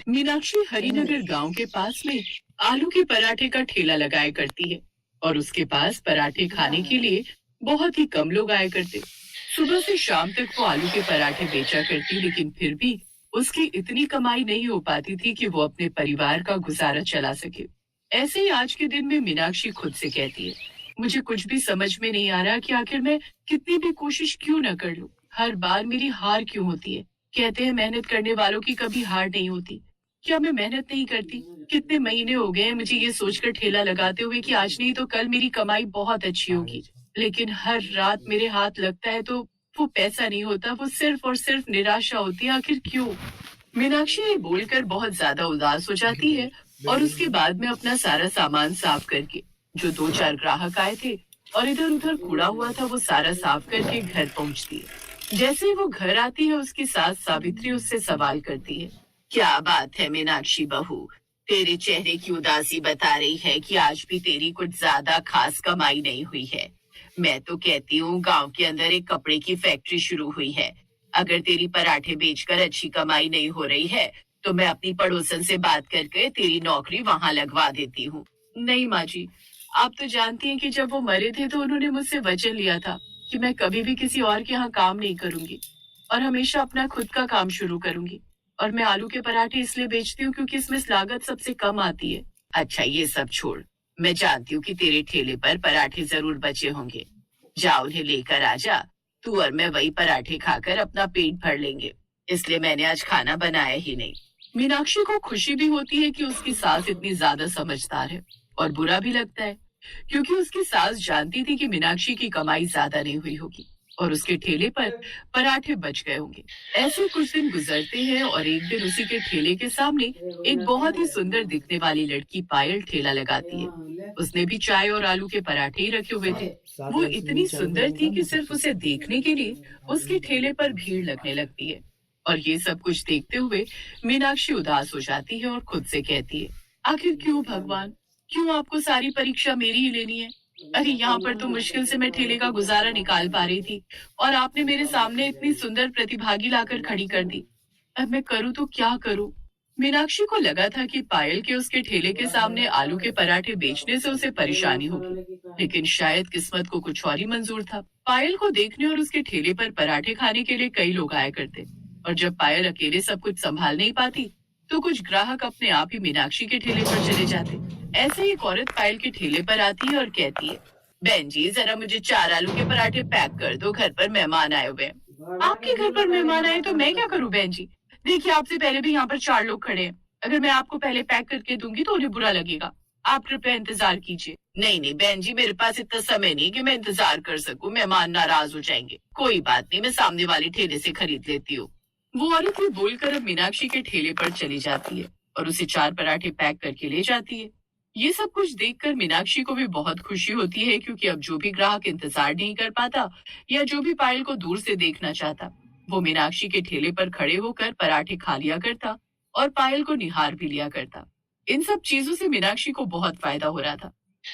मीनाक्षी हरिनगर गांव के पास में आलू के पराठे का ठेला लगाया करती है और उसके पास पराठे खाने के लिए बहुत ही कम लोग आया करते। सुबह से शाम तक वो आलू के पराठे बेचा करती, लेकिन फिर भी उसकी इतनी कमाई नहीं हो पाती थी कि वो अपने परिवार का गुजारा चला सके। ऐसे ही आज के दिन में मीनाक्षी खुद से कहती है, मुझे कुछ भी समझ में नहीं आ रहा कि आखिर मैं कितनी भी कोशिश क्यों न कर लूं, हर बार मेरी हार क्यों होती है। कहते हैं मेहनत करने वालों की कभी हार नहीं होती। क्या मैं मेहनत नहीं करती? कितने महीने हो गए हैं मुझे ये सोचकर ठेला लगाते हुए कि आज नहीं तो कल मेरी कमाई बहुत अच्छी होगी। लेकिन हर रात मेरे हाथ लगता है तो वो पैसा नहीं होता, वो सिर्फ और सिर्फ निराशा होती है। आखिर क्यों? मीनाक्षी ये बोलकर बहुत ज्यादा उदास हो जाती है और उसके बाद में अपना सारा सामान साफ करके, जो 2-4 ग्राहक आए थे और इधर उधर कूड़ा हुआ था, वो सारा साफ करके घर पहुंचती है। जैसे ही वो घर आती है, उसकी सास सावित्री उससे सवाल करती है, क्या बात है मीनाक्षी बहू, तेरे चेहरे की उदासी बता रही है कि आज भी तेरी कुछ ज्यादा खास कमाई नहीं हुई है। मैं तो कहती हूँ गांव के अंदर एक कपड़े की फैक्ट्री शुरू हुई है। अगर तेरी पराठे बेचकर अच्छी कमाई नहीं हो रही है, तो मैं अपनी पड़ोसन से बात करके तेरी नौकरी वहां लगवा देती हूँ। नहीं माँ जी, आप तो जानती हैं कि जब वो मरे थे तो उन्होंने मुझसे वचन लिया था कि मैं कभी भी किसी और के यहाँ काम नहीं करूंगी और हमेशा अपना खुद का काम शुरू करूंगी। और मैं आलू के पराठे इसलिए बेचती हूँ क्योंकि इसमें लागत सबसे कम आती है। अच्छा ये सब छोड़, मैं जानती हूँ कि तेरे ठेले पर पराठे जरूर बचे होंगे। जा उन्हें लेकर आ जा। तू और मैं वही पराठे खाकर अपना पेट भर लेंगे। इसलिए मैंने आज खाना बनाया ही नहीं। मीनाक्षी को खुशी भी होती है कि उसकी सास इतनी ज्यादा समझदार है और बुरा भी लगता है क्योंकि उसकी सास जानती थी कि मीनाक्षी की कमाई ज्यादा नहीं हुई होगी और उसके ठेले पर पराठे बच गए होंगे। ऐसे कुछ दिन गुजरते हैं और एक दिन उसी के ठेले के सामने एक बहुत ही सुंदर दिखने वाली लड़की पायल ठेला लगाती है। उसने भी चाय और आलू के पराठे ही रखे हुए थे। वो इतनी सुंदर थी कि सिर्फ उसे देखने के लिए उसके ठेले पर भीड़ लगने लगती है। और ये सब कुछ देखते हुए मीनाक्षी उदास हो जाती है और खुद से कहती है, आखिर क्यों भगवान, क्यों आपको सारी परीक्षा मेरी ही लेनी है? अरे यहाँ पर तो मुश्किल से मैं ठेले का गुजारा निकाल पा रही थी और आपने मेरे सामने इतनी सुंदर प्रतिभागी लाकर खड़ी कर दी। अब मैं करूँ तो क्या करूँ? मीनाक्षी को लगा था कि पायल के उसके ठेले के सामने आलू के पराठे बेचने से उसे परेशानी होगी, लेकिन शायद किस्मत को कुछ और ही मंजूर था। पायल को देखने और उसके ठेले पर पराठे खाने के लिए कई लोग आया करते और जब पायल अकेले सब कुछ संभाल नहीं पाती, तो कुछ ग्राहक अपने आप ही मीनाक्षी के ठेले पर चले जाते। ऐसे ही एक औरत पायल के ठेले पर आती है और कहती है, बहन जी जरा मुझे 4 आलू के पराठे पैक कर दो, घर पर मेहमान आए हुए हैं। आपके घर पर मेहमान आए तो मैं क्या करूं बहन जी? देखिए आपसे पहले भी यहाँ पर 4 लोग खड़े हैं। अगर मैं आपको पहले पैक करके दूंगी तो उन्हें बुरा लगेगा। आप कृपया इंतजार कीजिए। नहीं नहीं बहन जी, मेरे पास इतना समय नहीं कि मैं इंतजार कर सकूं, मेहमान नाराज हो जाएंगे। कोई बात नहीं, मैं सामने वाले ठेले से खरीद लेती हूँ। वो औरत भी बोलकर अब मीनाक्षी के ठेले पर चली जाती है और उसे 4 पराठे पैक करके ले जाती है। ये सब कुछ देखकर मीनाक्षी को भी बहुत खुशी होती है क्योंकि अब जो भी ग्राहक इंतजार नहीं कर पाता या जो भी पायल को दूर से देखना चाहता, वो मीनाक्षी के ठेले पर खड़े होकर पराठे खा लिया करता और पायल को निहार भी लिया करता। इन सब चीजों से मीनाक्षी को बहुत फायदा हो रहा था।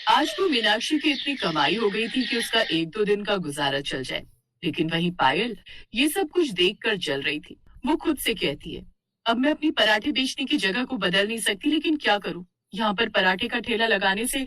आज तो मीनाक्षी की इतनी कमाई हो गई थी कि उसका 1-2 दिन का गुजारा चल जाए। लेकिन वहीं पायल ये सब कुछ देखकर जल रही थी। वो खुद से कहती है, अब मैं अपनी पराठे बेचने की जगह को बदल नहीं सकती, लेकिन क्या करूं? यहाँ पर पराठे का ठेला लगाने से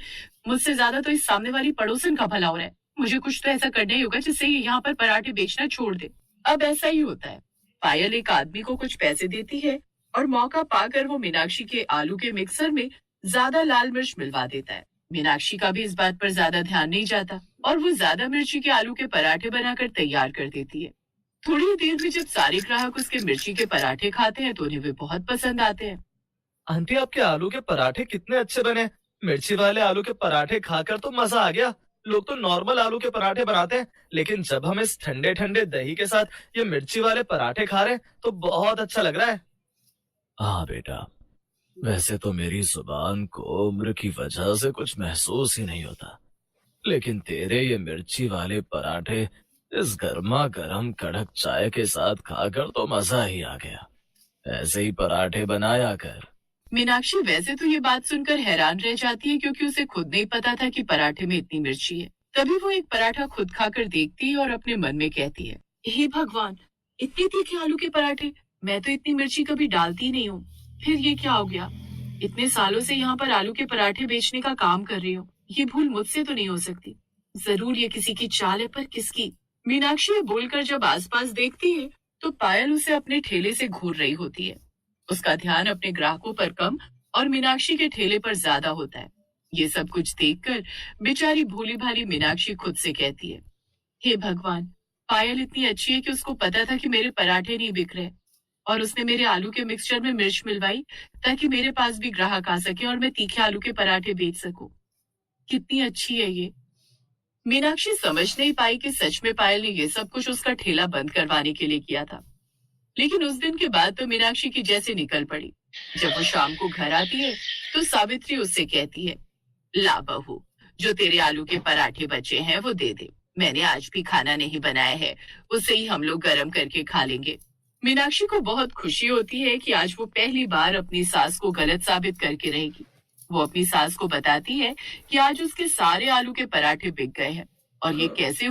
मुझसे ज्यादा तो इस सामने वाली पड़ोसन का भला हो रहा है। मुझे कुछ तो ऐसा करना ही होगा जिससे ये यहाँ पर पराठे बेचना छोड़ दे। अब ऐसा ही होता है। पायल एक आदमी को कुछ पैसे देती है और मौका पाकर वो मीनाक्षी के आलू के मिक्सर में ज्यादा लाल मिर्च मिलवा देता है। मीनाक्षी का भी इस बात पर ज्यादा ध्यान नहीं जाता और वो ज्यादा मिर्ची के आलू के पराठे बनाकर तैयार कर देती है। थोड़ी ही देर में जब सारे ग्राहक उसके मिर्ची के पराठे खाते हैं तो उन्हें वे बहुत पसंद आते हैं। आंटी आपके आलू के पराठे कितने अच्छे बने। मिर्ची वाले आलू के पराठे खाकर तो मजा आ गया। लोग तो नॉर्मल आलू के पराठे बनाते हैं, लेकिन जब हम इस ठंडे ठंडे दही के साथ ये मिर्ची वाले पराठे खा रहे हैं तो बहुत अच्छा लग रहा है। हाँ बेटा, वैसे तो मेरी जुबान को उम्र की वजह से कुछ महसूस ही नहीं होता, लेकिन तेरे ये मिर्ची वाले पराठे इस गर्मा गर्म कड़क चाय के साथ खाकर तो मजा ही आ गया। ऐसे ही पराठे बनाया कर। मीनाक्षी वैसे तो ये बात सुनकर हैरान रह जाती है क्योंकि उसे खुद नहीं पता था कि पराठे में इतनी मिर्ची है। तभी वो एक पराठा खुद खाकर देखती है और अपने मन में कहती है, हे भगवान, इतने तीखे आलू के पराठे? मैं तो इतनी मिर्ची कभी डालती नहीं हूँ। फिर ये क्या हो गया? इतने सालों से यहाँ पर आलू के पराठे बेचने का काम कर रही हूँ। ये भूल मुझसे तो नहीं हो सकती। जरूर ये किसी की चाल है, पर किसकी? मीनाक्षी ये बोलकर जब आसपास देखती है, तो पायल उसे अपने ठेले से घूर रही होती है। उसका ध्यान अपने ग्राहकों पर कम और मीनाक्षी के ठेले पर ज्यादा होता है। ये सब कुछ देखकर बेचारी भोली भाली मीनाक्षी खुद से कहती है, हे भगवान, पायल इतनी अच्छी है कि उसको पता था कि मेरे पराठे नहीं बिक रहे, और उसने मेरे आलू के मिक्सचर में मिर्च मिलवाई ताकि मेरे पास भी ग्राहक आ सके और मैं तीखे आलू के पराठे बेच सकूं। कितनी अच्छी है ये। मीनाक्षी समझ नहीं पाई कि सच में पायल ने ये सब कुछ उसका ठेला बंद करवाने के लिए किया था। लेकिन उस दिन के बाद तो मीनाक्षी की जैसे निकल पड़ी। जब वो शाम को घर आती है, तो सावित्री उससे कहती है, ला बहू, जो तेरे आलू के पराठे बचे हैं वो दे दे। मैंने आज भी खाना नहीं बनाया है, उसे ही हम लोग गरम करके खा लेंगे। मीनाक्षी को बहुत खुशी होती है कि आज वो पहली बार अपनी सास को गलत साबित करके रहेगी। वो अपनी सास को बताती है कि आज उसके सारे आलू के पराठे बिक गए हैं, और ये कैसे हुआ।